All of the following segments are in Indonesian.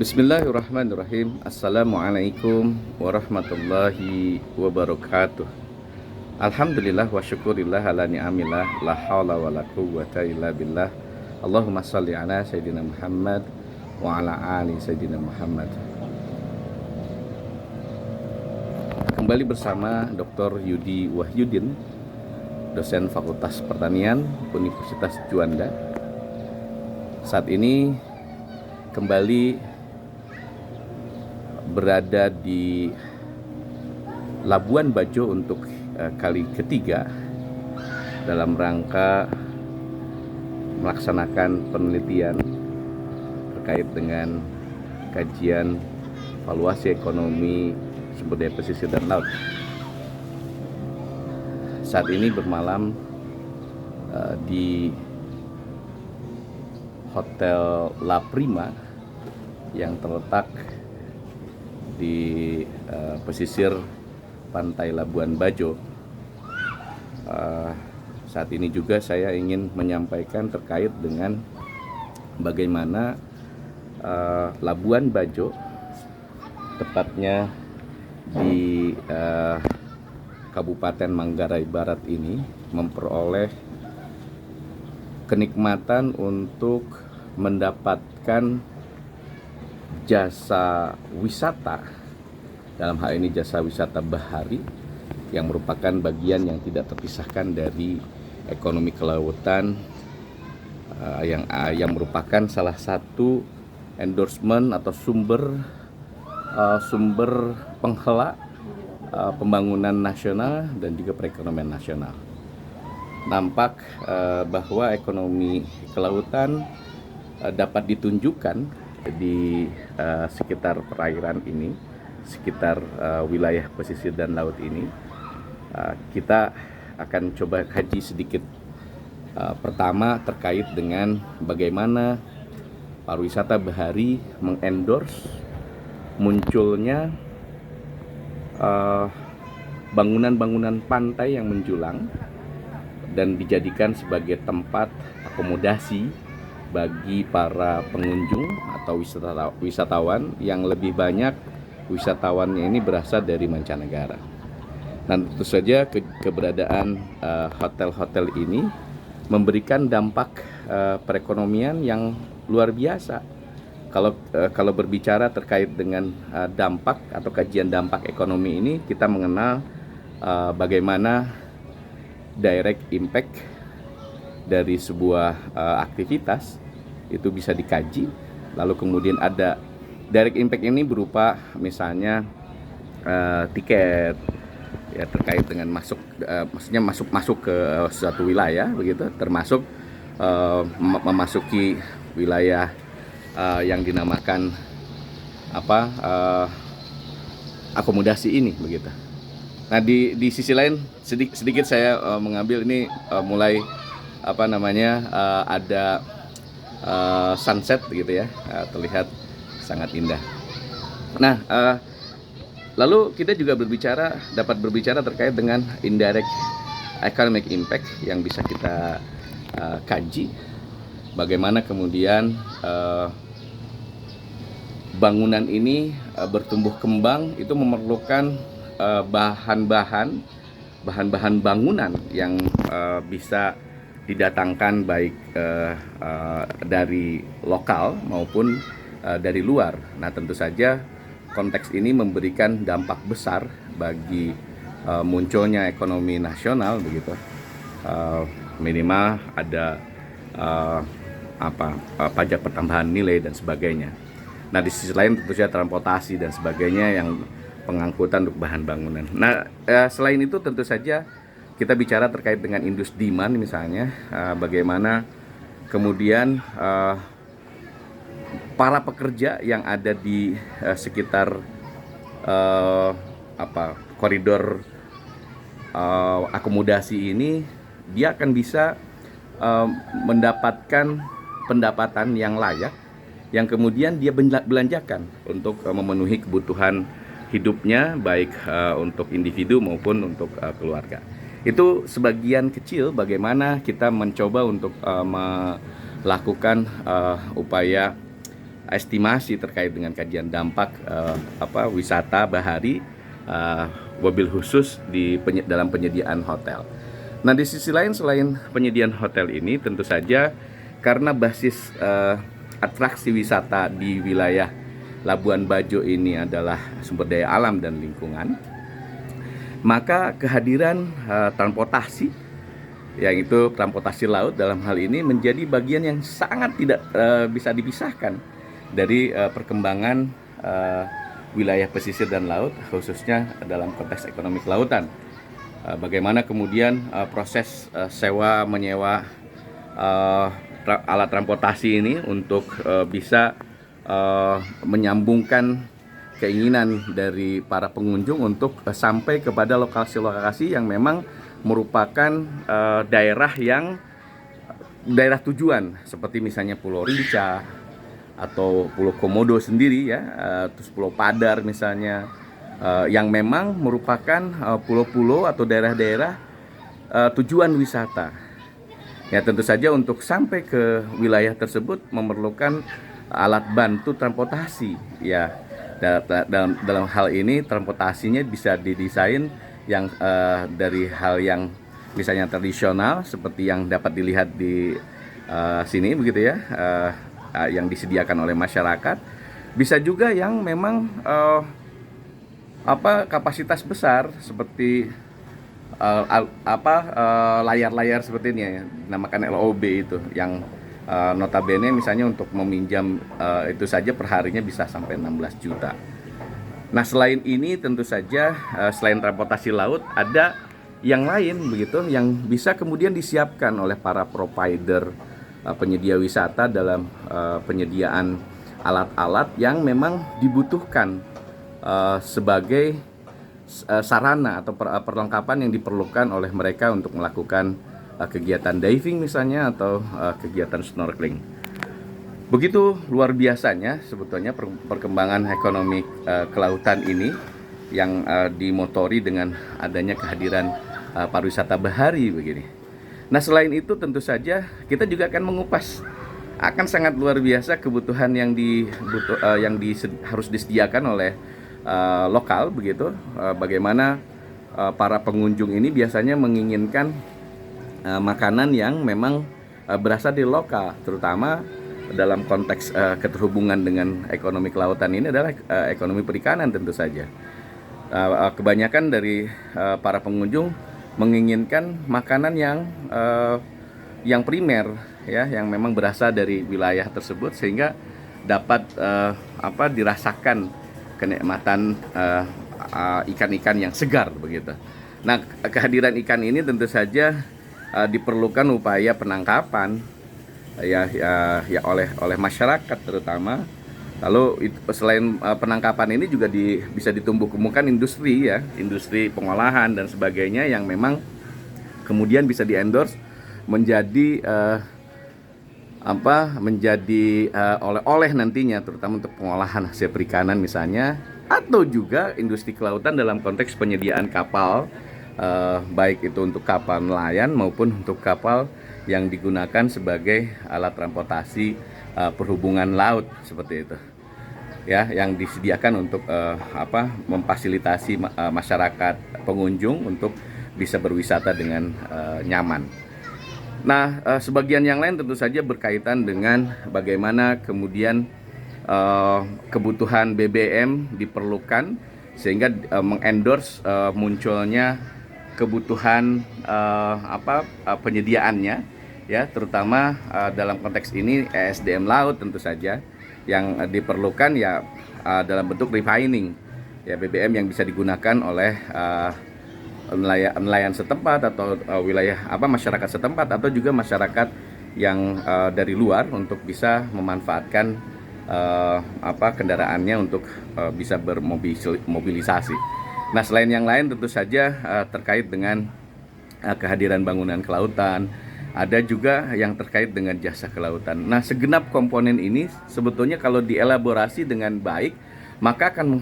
Bismillahirrahmanirrahim. Assalamualaikum warahmatullahi wabarakatuh. Alhamdulillah wa syukurillah ala ni'amillah. La hawla wa la quwwata illa billah. Allahumma salli ala Sayyidina Muhammad wa ala ali Sayyidina Muhammad. Kembali bersama Dr. Yudi Wahyudin, dosen Fakultas Pertanian Universitas Juanda. Saat ini kembali berada di Labuan Bajo untuk kali ketiga dalam rangka melaksanakan penelitian terkait dengan kajian valuasi ekonomi sumber daya pesisir dan laut. Saat ini bermalam di Hotel La Prima yang terletak di pesisir pantai Labuan Bajo. Saat ini juga saya ingin menyampaikan terkait dengan bagaimana Labuan Bajo, tepatnya di Kabupaten Manggarai Barat ini, memperoleh kenikmatan untuk mendapatkan jasa wisata, dalam hal ini jasa wisata bahari, yang merupakan bagian yang tidak terpisahkan dari ekonomi kelautan, yang merupakan salah satu endorsement atau sumber penghela pembangunan nasional dan juga perekonomian nasional. Nampak bahwa ekonomi kelautan dapat ditunjukkan di sekitar perairan ini, sekitar wilayah pesisir dan laut ini. Kita akan coba kaji sedikit. Pertama, terkait dengan bagaimana pariwisata bahari mengendorse munculnya bangunan-bangunan pantai yang menjulang dan dijadikan sebagai tempat akomodasi bagi para pengunjung atau wisatawan, yang lebih banyak wisatawannya ini berasal dari mancanegara. Dan tentu saja keberadaan hotel-hotel ini memberikan dampak perekonomian yang luar biasa. Kalau berbicara terkait dengan dampak atau kajian dampak ekonomi ini, kita mengenal bagaimana direct impact dari sebuah aktivitas itu bisa dikaji. Lalu kemudian ada direct impact ini berupa misalnya tiket, ya, terkait dengan maksudnya masuk ke suatu wilayah begitu, termasuk memasuki wilayah yang dinamakan akomodasi ini begitu. Nah, di sisi lain sedikit saya mengambil ini mulai ada sunset gitu ya, terlihat sangat indah. Nah, lalu kita juga dapat berbicara terkait dengan indirect economic impact yang bisa kita kaji. Bagaimana kemudian bangunan ini bertumbuh kembang, itu memerlukan bahan-bahan bangunan yang bisa didatangkan baik dari lokal maupun dari luar. Nah, tentu saja konteks ini memberikan dampak besar bagi munculnya ekonomi nasional begitu. Minimal ada pajak pertambahan nilai dan sebagainya. Nah, di sisi lain tentu saja transportasi dan sebagainya yang pengangkutan untuk bahan bangunan. Nah, selain itu tentu saja kita bicara terkait dengan industri demand misalnya, bagaimana kemudian para pekerja yang ada di sekitar koridor akomodasi ini, dia akan bisa mendapatkan pendapatan yang layak, yang kemudian dia belanjakan untuk memenuhi kebutuhan hidupnya, baik untuk individu maupun untuk keluarga. Itu sebagian kecil bagaimana kita mencoba untuk melakukan upaya estimasi terkait dengan kajian dampak wisata bahari, wabil khusus dalam penyediaan hotel. Nah, di sisi lain selain penyediaan hotel ini, tentu saja karena basis atraksi wisata di wilayah Labuan Bajo ini adalah sumber daya alam dan lingkungan, maka kehadiran transportasi, yaitu transportasi laut dalam hal ini, menjadi bagian yang sangat tidak bisa dipisahkan dari perkembangan wilayah pesisir dan laut, khususnya dalam konteks ekonomi kelautan. Bagaimana kemudian proses sewa menyewa alat transportasi ini untuk bisa menyambungkan keinginan dari para pengunjung untuk sampai kepada lokasi-lokasi yang memang merupakan daerah tujuan, seperti misalnya Pulau Rinca atau Pulau Komodo sendiri ya, terus Pulau Padar misalnya, yang memang merupakan pulau-pulau atau daerah-daerah tujuan wisata. Ya, tentu saja untuk sampai ke wilayah tersebut memerlukan alat bantu transportasi ya. Dalam hal ini transportasinya bisa didesain yang dari hal yang misalnya tradisional seperti yang dapat dilihat di sini begitu ya, yang disediakan oleh masyarakat, bisa juga yang memang kapasitas besar seperti layar-layar seperti ini ya, dinamakan LOB itu, yang notabene misalnya untuk meminjam itu saja perharinya bisa sampai 16 juta. Nah, selain ini tentu saja selain transportasi laut, ada yang lain begitu yang bisa kemudian disiapkan oleh para provider penyedia wisata dalam penyediaan alat-alat yang memang dibutuhkan sebagai sarana atau perlengkapan yang diperlukan oleh mereka untuk melakukan kegiatan diving misalnya, atau kegiatan snorkeling. Begitu luar biasanya sebetulnya perkembangan ekonomi kelautan ini yang dimotori dengan adanya kehadiran pariwisata bahari begini. Nah, selain itu tentu saja kita juga akan mengupas, akan sangat luar biasa kebutuhan yang harus disediakan oleh lokal begitu. Bagaimana para pengunjung ini biasanya menginginkan makanan yang memang berasal dari lokal, terutama dalam konteks keterhubungan dengan ekonomi kelautan ini adalah ekonomi perikanan tentu saja. Kebanyakan dari para pengunjung menginginkan makanan yang primer ya, yang memang berasal dari wilayah tersebut, sehingga dapat dirasakan kenikmatan ikan-ikan yang segar begitu. Nah, kehadiran ikan ini tentu saja diperlukan upaya penangkapan ya oleh masyarakat terutama. Lalu selain penangkapan ini juga bisa ditumbuh kembangkan industri ya, industri pengolahan dan sebagainya, yang memang kemudian bisa di-endorse menjadi oleh-oleh nantinya, terutama untuk pengolahan hasil perikanan misalnya, atau juga industri kelautan dalam konteks penyediaan kapal, baik itu untuk kapal nelayan maupun untuk kapal yang digunakan sebagai alat transportasi perhubungan laut seperti itu ya, yang disediakan untuk memfasilitasi masyarakat pengunjung untuk bisa berwisata dengan nyaman. Nah, sebagian yang lain tentu saja berkaitan dengan bagaimana kemudian kebutuhan BBM diperlukan sehingga mengendorse munculnya kebutuhan penyediaannya ya, terutama dalam konteks ini ESDM laut tentu saja yang diperlukan ya, dalam bentuk refining ya, BBM yang bisa digunakan oleh nelayan setempat atau wilayah masyarakat setempat, atau juga masyarakat yang dari luar untuk bisa memanfaatkan kendaraannya untuk bisa bermobilisasi. Nah, selain yang lain tentu saja terkait dengan kehadiran bangunan kelautan, ada juga yang terkait dengan jasa kelautan. Nah, segenap komponen ini sebetulnya kalau dielaborasi dengan baik, maka akan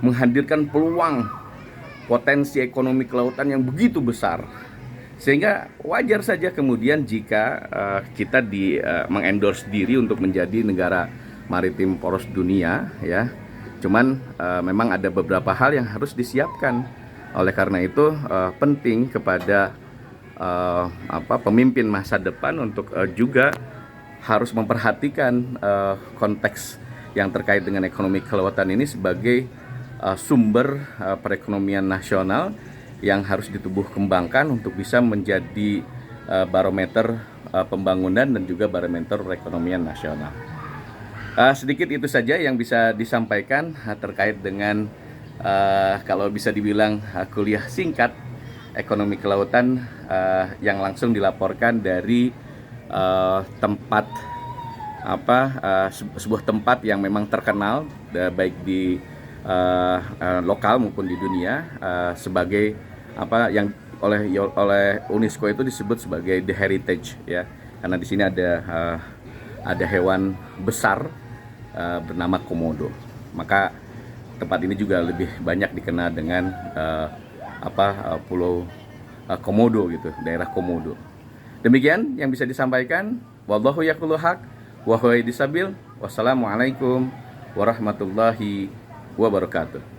menghadirkan peluang potensi ekonomi kelautan yang begitu besar Sehingga wajar saja kemudian jika kita mengendorse diri untuk menjadi negara maritim poros dunia, ya. Cuman memang ada beberapa hal yang harus disiapkan. Oleh karena itu penting kepada pemimpin masa depan untuk juga harus memperhatikan konteks yang terkait dengan ekonomi kelautan ini sebagai sumber perekonomian nasional yang harus ditubuh kembangkan untuk bisa menjadi barometer pembangunan dan juga barometer perekonomian nasional. Sedikit itu saja yang bisa disampaikan terkait dengan kalau bisa dibilang kuliah singkat ekonomi kelautan yang langsung dilaporkan dari tempat sebuah tempat yang memang terkenal baik di lokal maupun di dunia sebagai yang oleh UNESCO itu disebut sebagai the heritage, ya, karena di sini ada hewan besar bernama komodo. Maka tempat ini juga lebih banyak dikenal dengan Pulau Komodo gitu, daerah Komodo. Demikian yang bisa disampaikan. Wallahu yaqulu haq wa huwa yahdi sabil. Wassalamualaikum warahmatullahi wabarakatuh.